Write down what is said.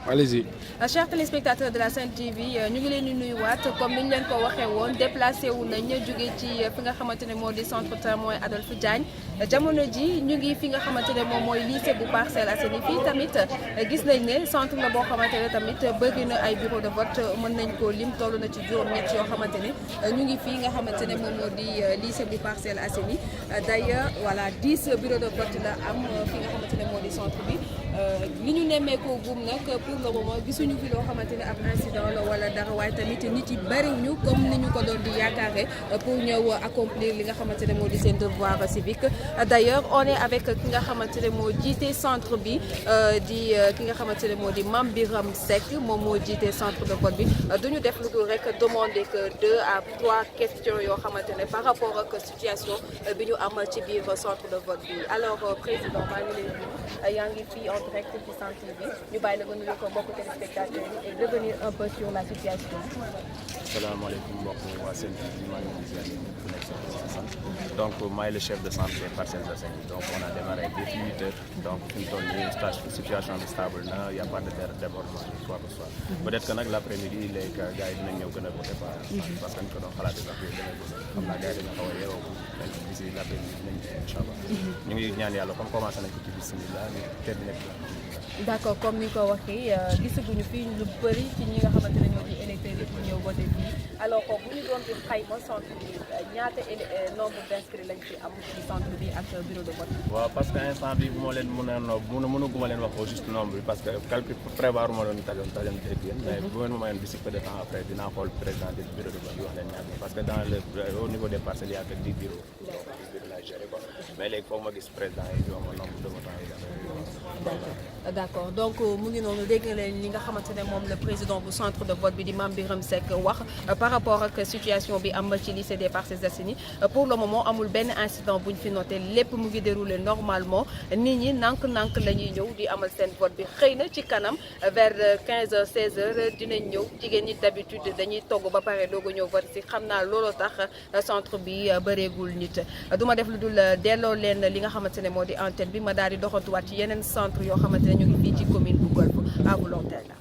Allez-y. Chers téléspectateurs de la Sen TV ñu ngi leen di nuyuwaat comme ni ñu leen ko waxee woon déplacé wu nañ jóge ci fi nga xamante ne moo di centre témoin Adolphe Diagne jamono ji ñu ngi fi nga xamante ne moom mooy lycée bu Parcelles Assainies fii tamit gis nañ ne centre la boo xamante ne tamit bëri na ay bureau de vote mën nañ koo lim toll na ci juróom-ñett yoo xamante ne ñu ngi fii nga xamante ne moom moo di lycée bu Parcelles Assainies d'ailleurs voilà 10 bureaux de vote la am fi nga xamante ne moo di centre bi li ñu nemmeekoo gum nag pour le moment gisuñu fi loo xamante ne ab incident la wala dara waaye tamit nit yi bariwuñu comme ni ñu ko doon di yaakaare pour ñëw accomplir li nga xamante ne moo di seen devoir civique. D'ailleurs on est avec ki nga xamante ne moo jiite centre bi di ki nga xamante ne moo di Mame Birame Seck moom moo jiite centre de vote bi duñu def lu dul rek demander que 2 à 3 questions yoo xamante ne par rapport ak situation bi ñu am ci biir centre de vote bi. Alors président maa ngi lay nuyu yaa ngi fii en direct ci centre bi ñu bàyyi la nga nuyu ko mbokk téléspectateurs yi et revenir un peu sur la situation. Salaamaaleykum mbokk waa Sen TV maa ngi leen di ziar ku nekk sa sant donc maay le chef de centre des Parcelles Assainies donc on a démarré depuis 8 heures donc fi mu toll nii situation bi stable na y a pas de débordement quoi que ce soit peut-être que nag l'après-midi les gars yi dinañ ñëw gën a voté parce que ñu ko doon xalaatee sax yooyu dana gis xam naa gars yi dañu xaw a yeewoo d'ici l'après-midi dinañ incha allah ñu ngi ñaan yàlla comme commencé nañ ko ci bismillah ñu terminé ko. D'accord comme ni ko waxee gisaguñu fii lu bëri ci ñi nga xamante ne ñoo di électeurs yi ñëw voté fii alors bu ñu doon di xayma centre bi ñaata nombre d'inscrits lañ fi am ci centre bi ak bureau de vote. waaw parce que instant bi bu ma leen mënaguma leen wax au juste nombre bi parce que calcul prévoir ma doon tajoon dégg yéen mais bu ngeen ma mayoon d'ici peu de temps après dinaa xool président du bureau de vote bi wax leen ñaata parce que dans le au niveau des parcelles il y a que 10 bureaux donc 10 bureaux laay gérer quoi mais léegi foog ma gis président yi ñu am nombre de votants yi d'accord donc mu ngi noonu dégg nga leen li nga xamante ne moom le président bu centre de vote bi di Mame Birame Seck wax par rapport ak situation bi am ci lycée des Parcelles Assainies pour le moment amul benn incident buñ fi noté lépp mu ngi déroulé normalement nit ñi nànk-nànk la ñuy ñëw di amal seen vote bi xëy na ci kanam vers 15h 16h dinañ ñëw jigéen ñi d'habitude dañuy togg ba pare doog a ñëw vote si xam naa looloo tax centre bi bëreegul nit du ma def lu dul delloo leen li nga xamante ne moo di antenne bi ma daal di doxantuwaat ci yeneen centre yoo xamante ne ñu ngi fii ci commune bu Golf à vous l'antenne.